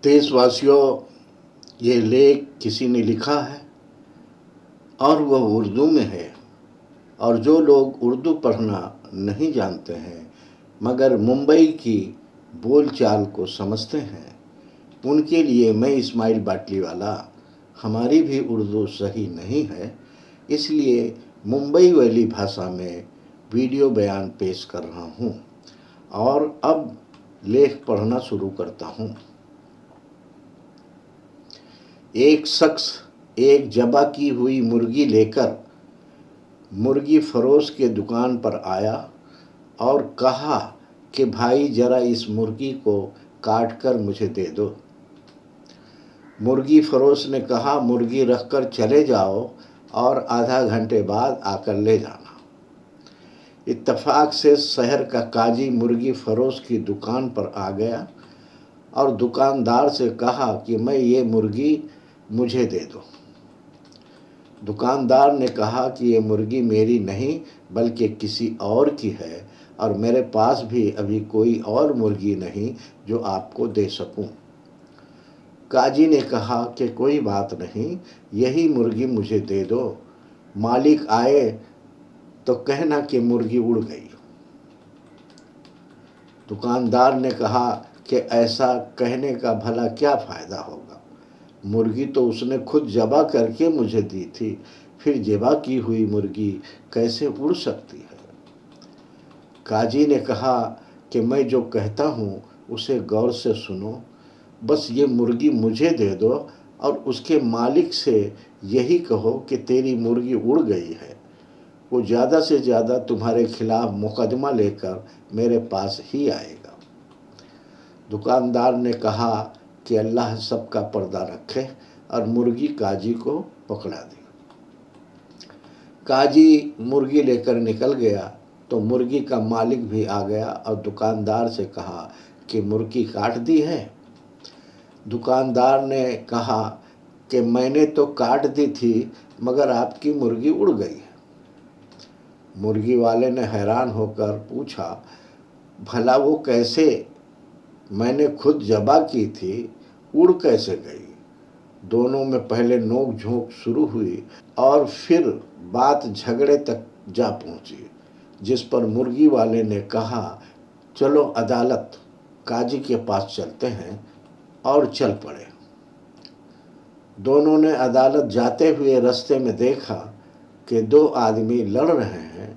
देशवासियों, ये लेख किसी ने लिखा है और वह उर्दू में है। और जो लोग उर्दू पढ़ना नहीं जानते हैं मगर मुंबई की बोलचाल को समझते हैं, उनके लिए मैं इस्माइल बाटलीवाला, हमारी भी उर्दू सही नहीं है, इसलिए मुंबई वाली भाषा में वीडियो बयान पेश कर रहा हूँ। और अब लेख पढ़ना शुरू करता हूँ। एक शख्स एक ज़बा की हुई मुर्गी लेकर मुर्गी फरोश के दुकान पर आया और कहा कि भाई ज़रा इस मुर्गी को काट कर मुझे दे दो। मुर्गी फरोश ने कहा, मुर्गी रख कर चले जाओ और आधा घंटे बाद आकर ले जाना। इत्तफाक से शहर का काजी मुर्गी फरोश की दुकान पर आ गया और दुकानदार से कहा कि मैं ये मुर्गी मुझे दे दो। दुकानदार ने कहा कि ये मुर्गी मेरी नहीं बल्कि किसी और की है और मेरे पास भी अभी कोई और मुर्गी नहीं जो आपको दे सकूं। काजी ने कहा कि कोई बात नहीं, यही मुर्गी मुझे दे दो। मालिक आए तो कहना कि मुर्गी उड़ गई। दुकानदार ने कहा कि ऐसा कहने का भला क्या फ़ायदा होगा, मुर्गी तो उसने खुद ज़बा करके मुझे दी थी, फिर ज़बा की हुई मुर्गी कैसे उड़ सकती है। काजी ने कहा कि मैं जो कहता हूँ उसे गौर से सुनो, बस ये मुर्गी मुझे दे दो और उसके मालिक से यही कहो कि तेरी मुर्गी उड़ गई है। वो ज़्यादा से ज़्यादा तुम्हारे खिलाफ मुकदमा लेकर मेरे पास ही आएगा। दुकानदार ने कहा कि अल्लाह सबका पर्दा रखे और मुर्गी काजी को पकड़ा दी। काजी मुर्गी लेकर निकल गया तो मुर्गी का मालिक भी आ गया और दुकानदार से कहा कि मुर्गी काट दी है। दुकानदार ने कहा कि मैंने तो काट दी थी मगर आपकी मुर्गी उड़ गई है। मुर्गी वाले ने हैरान होकर पूछा, भला वो कैसे? मैंने खुद ज़बा की थी, उड़ कैसे गई? दोनों में पहले नोक झोंक शुरू हुई और फिर बात झगड़े तक जा पहुंची, जिस पर मुर्गी वाले ने कहा, चलो अदालत, काजी के पास चलते हैं, और चल पड़े। दोनों ने अदालत जाते हुए रास्ते में देखा कि दो आदमी लड़ रहे हैं,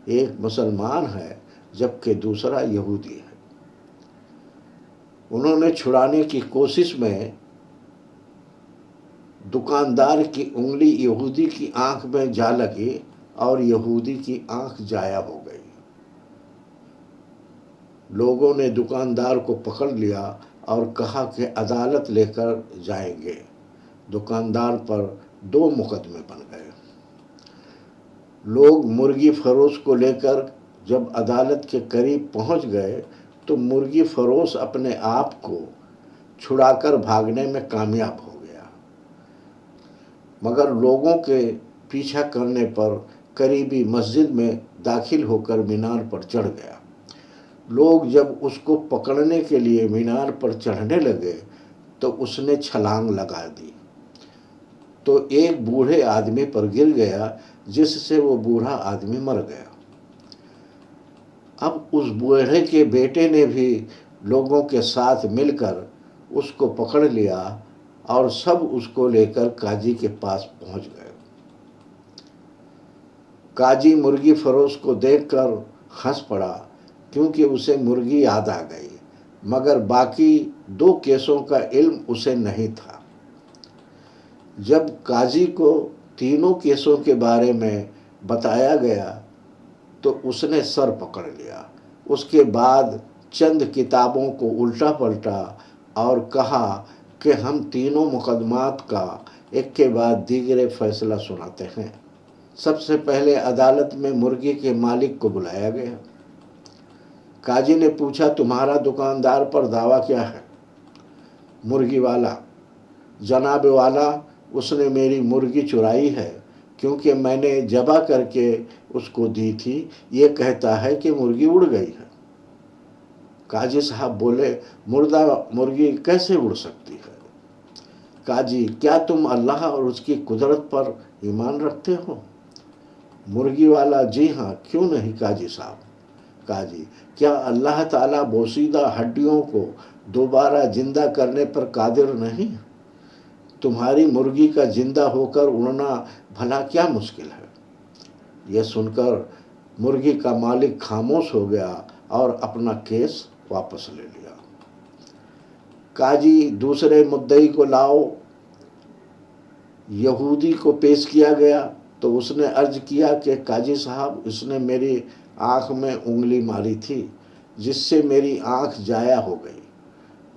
एक मुसलमान है जबकि दूसरा यहूदी है। उन्होंने छुड़ाने की कोशिश में दुकानदार की उंगली यहूदी की आंख में जा लगी और यहूदी की आंख जाया हो गई। लोगों ने दुकानदार को पकड़ लिया और कहा कि अदालत लेकर जाएंगे। दुकानदार पर 2 मुकदमे बन गए। लोग मुर्गी फरोश को लेकर जब अदालत के करीब पहुंच गए तो मुर्गी फरोश अपने आप को छुड़ाकर भागने में कामयाब हो गया, मगर लोगों के पीछा करने पर करीबी मस्जिद में दाखिल होकर मीनार पर चढ़ गया। लोग जब उसको पकड़ने के लिए मीनार पर चढ़ने लगे तो उसने छलांग लगा दी तो एक बूढ़े आदमी पर गिर गया, जिससे वो बूढ़ा आदमी मर गया। अब उस बूढ़े के बेटे ने भी लोगों के साथ मिलकर उसको पकड़ लिया और सब उसको लेकर काजी के पास पहुंच गए। काजी मुर्गी फरोश को देखकर हंस पड़ा क्योंकि उसे मुर्गी याद आ गई, मगर बाकी 2 केसों का इल्म उसे नहीं था। जब काजी को तीनों केसों के बारे में बताया गया तो उसने सर पकड़ लिया। उसके बाद चंद किताबों को उल्टा पलटा और कहा कि हम तीनों मुकदमात का एक के बाद दीगरे फैसला सुनाते हैं। सबसे पहले अदालत में मुर्गी के मालिक को बुलाया गया। काजी ने पूछा, तुम्हारा दुकानदार पर दावा क्या है? मुर्गी वाला, जनाब वाला, उसने मेरी मुर्गी चुराई है क्योंकि मैंने ज़बा करके उसको दी थी। ये कहता है कि मुर्गी उड़ गई है। काजी साहब बोले, मुर्दा मुर्गी कैसे उड़ सकती है? काजी, क्या तुम अल्लाह और उसकी कुदरत पर ईमान रखते हो? मुर्गी वाला, जी हाँ, क्यों नहीं काजी साहब। काजी, क्या अल्लाह ताला बोसीदा हड्डियों को दोबारा जिंदा करने पर कादिर नहीं? तुम्हारी मुर्गी का जिंदा होकर उड़ना भला क्या मुश्किल है? यह सुनकर मुर्गी का मालिक खामोश हो गया और अपना केस वापस ले लिया। काजी, दूसरे मुद्दई को लाओ। यहूदी को पेश किया गया तो उसने अर्ज किया कि काजी साहब, इसने मेरी आँख में उंगली मारी थी जिससे मेरी आँख जाया हो गई।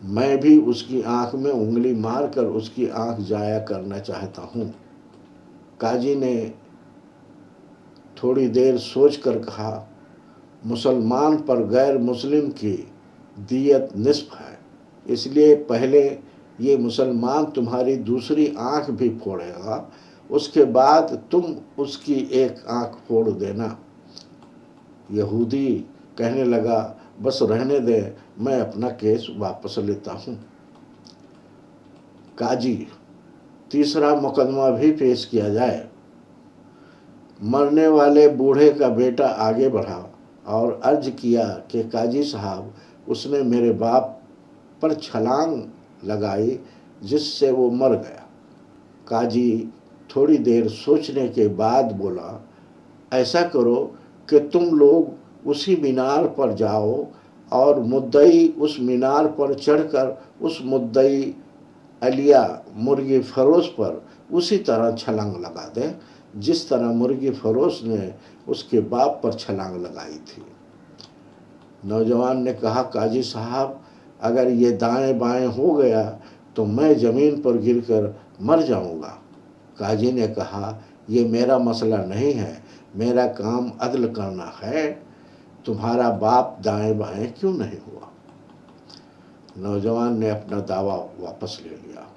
मैं भी उसकी आँख में उंगली मारकर उसकी आँख जाया करना चाहता हूँ। काजी ने थोड़ी देर सोचकर कहा, मुसलमान पर गैर मुस्लिम की दियत निस्फ है, इसलिए पहले ये मुसलमान तुम्हारी दूसरी आँख भी फोड़ेगा, उसके बाद तुम उसकी एक आँख फोड़ देना। यहूदी कहने लगा, बस रहने दे, मैं अपना केस वापस लेता हूँ। काजी, तीसरा मुकदमा भी पेश किया जाए। मरने वाले बूढ़े का बेटा आगे बढ़ा और अर्ज किया कि काजी साहब, उसने मेरे बाप पर छलांग लगाई जिससे वो मर गया। काजी थोड़ी देर सोचने के बाद बोला, ऐसा करो कि तुम लोग उसी मीनार पर जाओ और मुद्दई उस मीनार पर चढ़कर उस मुद्दई अलिया मुर्गी फरोश पर उसी तरह छलांग लगा दे जिस तरह मुर्गी फरोश ने उसके बाप पर छलांग लगाई थी। नौजवान ने कहा, काजी साहब, अगर ये दाएं बाएं हो गया तो मैं ज़मीन पर गिरकर मर जाऊंगा। काजी ने कहा, ये मेरा मसला नहीं है, मेरा काम अदल करना है। तुम्हारा बाप दाएं बाएं क्यों नहीं हुआ? नौजवान ने अपना दावा वापस ले लिया।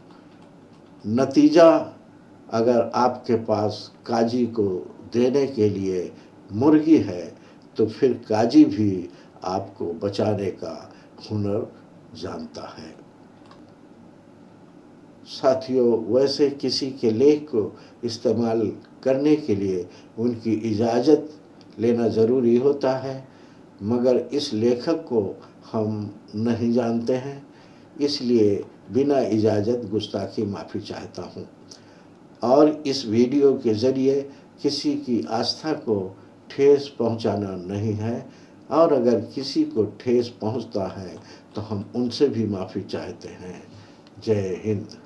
नतीजा, अगर आपके पास काजी को देने के लिए मुर्गी है तो फिर काजी भी आपको बचाने का हुनर जानता है। साथियों, वैसे किसी के लेख को इस्तेमाल करने के लिए उनकी इजाज़त लेना ज़रूरी होता है, मगर इस लेखक को हम नहीं जानते हैं, इसलिए बिना इजाज़त गुस्ताखी माफ़ी चाहता हूँ और इस वीडियो के ज़रिए किसी की आस्था को ठेस पहुँचाना नहीं है, और अगर किसी को ठेस पहुँचता है तो हम उनसे भी माफ़ी चाहते हैं। जय हिंद।